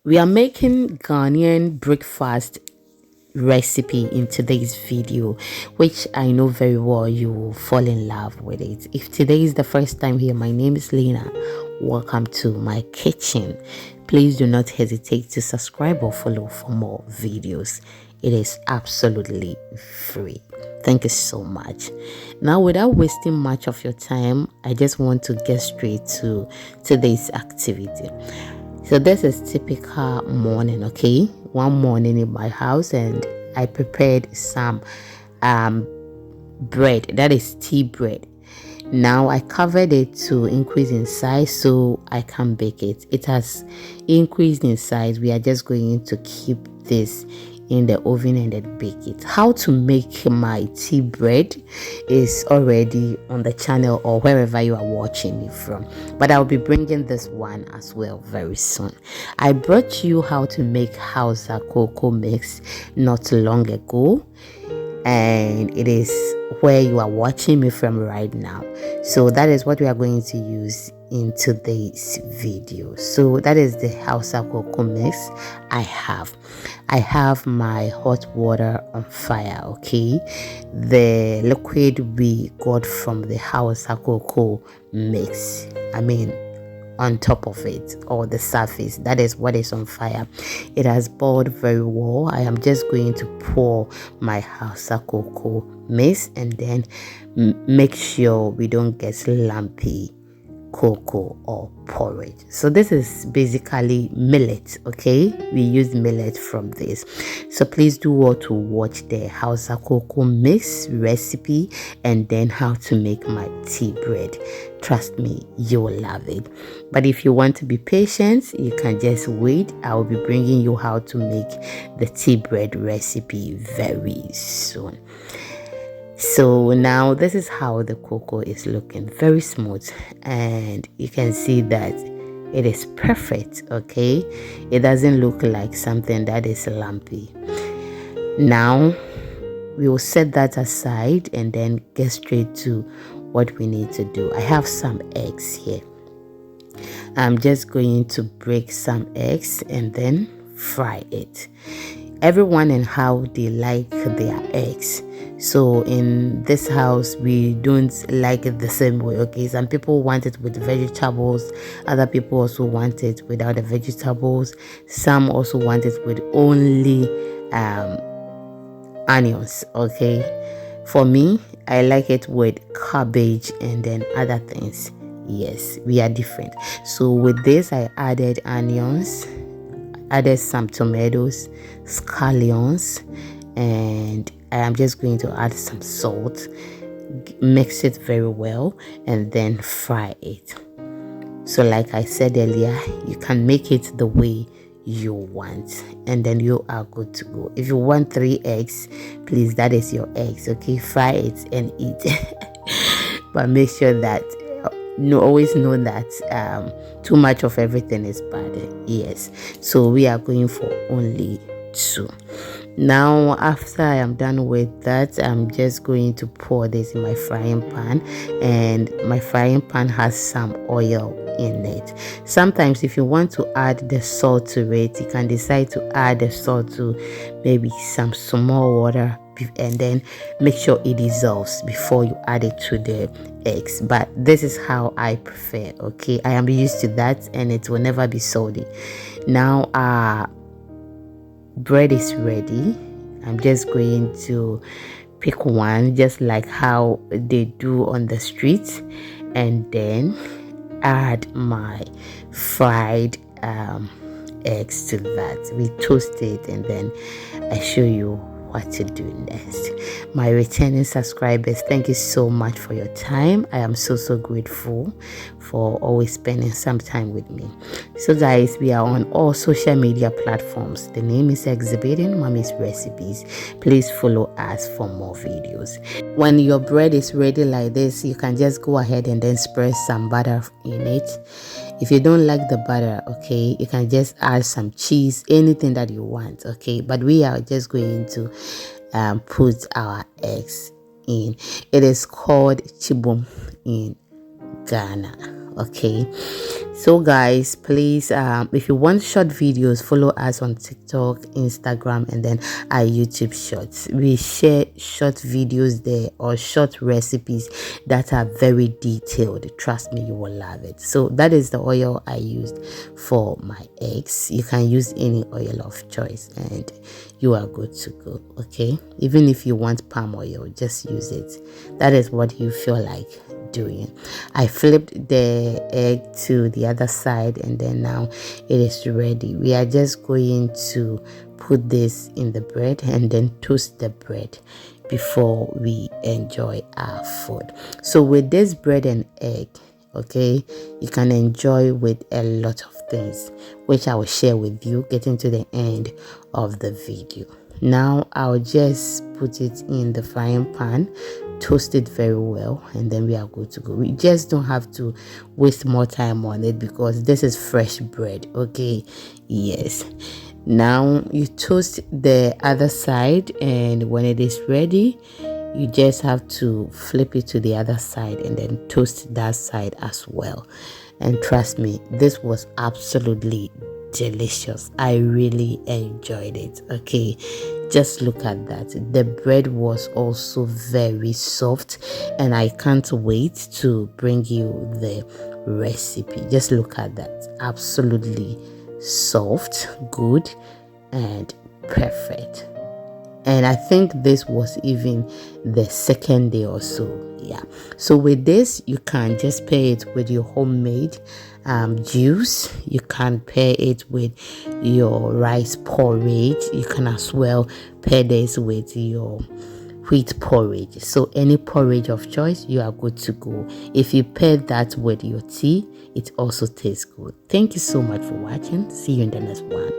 We are making Ghanaian breakfast recipe in today's video, which I know very well you will fall in love with it. If today is the first time here, my name is Lena. Welcome to my kitchen. Please do not hesitate to subscribe or follow for more videos. It is absolutely free. Thank you so much. Now, without wasting much of your time, I just want to get straight to today's activity. So this is typical morning, okay? One morning in my house, and I prepared some bread, that is tea bread. Now I covered it to increase in size so I can bake it. It has increased in size. We are just going to keep this in the oven and then bake it. How to make my tea bread is already on the channel or wherever you are watching me from, but I'll be bringing this one as well very soon. I brought you how to make hausa koko mix not long ago, and it is where you are watching me from right now. So that is what we are going to use in today's video. So that is the hausa koko mix. I have my hot water on fire, okay? The liquid we got from the hausa koko mix, on top of it, or the surface, that is what is on fire. It has boiled very well. I am just going to pour my hausa cocoa mix and then make sure we don't get lumpy cocoa or porridge. So this is basically millet, okay? We use millet from this. So please do well to watch the hausa cocoa mix recipe and then how to make my tea bread. Trust me, you will love it. But if you want to be patient, you can just wait. I will be bringing you how to make the tea bread recipe very soon. So now this is how the cocoa is looking, very smooth, and you can see that it is perfect, okay? It doesn't look like something that is lumpy. Now we will set that aside and then get straight to what we need to do. I have some eggs here. I'm just going to break some eggs and then fry it. Everyone and how they like their eggs. So in this house, we don't like it the same way, okay? Some people want it with vegetables. Other people also want it without the vegetables. Some also want it with only onions, okay? For me, I like it with cabbage and then other things. Yes, we are different. So with this, I added onions, added some tomatoes, scallions, and I am just going to add some salt, mix it very well, and then fry it. So like I said earlier, you can make it the way you want and then you are good to go. If you want 3 eggs, please, that is your eggs, okay? Fry it and eat. But make sure that always know that too much of everything is bad. Yes, so we are going for only 2. Now after I am done with that, I'm just going to pour this in my frying pan, and my frying pan has some oil in it. Sometimes if you want to add the salt to it, you can decide to add the salt to maybe some small water and then make sure it dissolves before you add it to the eggs. But this is how I prefer, okay? I am used to that and it will never be salty. Now bread is ready. I'm just going to pick one, just like how they do on the streets, and then add my fried eggs to that. We toast it and then I show you what to do next. My returning subscribers, thank you so much for your time. I am so grateful for always spending some time with me. So guys, we are on all social media platforms. The name is Exhibiting Mommy's Recipes. Please follow us for more videos. When your bread is ready like this, you can just go ahead and then spread some butter in it. If you don't like the butter, okay, you can just add some cheese, anything that you want, okay? But we are just going to put our eggs in. It is called chibum in Ghana, Okay, so guys, please, if you want short videos, follow us on TikTok, Instagram, and then our YouTube shorts. We share short videos there, or short recipes that are very detailed. Trust me, you will love it. So that is the oil I used for my eggs. You can use any oil of choice and you are good to go. Okay, even if you want palm oil, just use it. That is what you feel like doing. I flipped the egg to the other side, and then now it is ready. We are just going to put this in the bread and then toast the bread before we enjoy our food. So with this bread and egg, okay, you can enjoy with a lot of things, which I will share with you getting to the end of the video. Now I'll just put it in the frying pan, toast it very well, and then we are good to go. We just don't have to waste more time on it because this is fresh bread. Okay, yes. Now you toast the other side, and when it is ready, you just have to flip it to the other side and then toast that side as well. And trust me, this was absolutely delicious. I really enjoyed it. Okay, just look at that. The bread was also very soft, and I can't wait to bring you the recipe. Just look at that. Absolutely soft, good, and perfect. And I think this was even the second day or so. Yeah, so with this you can just pair it with your homemade juice. You can pair it with your rice porridge. You can as well pair this with your wheat porridge. So any porridge of choice, you are good to go. If you pair that with your tea, it also tastes good. Thank you so much for watching. See you in the next one.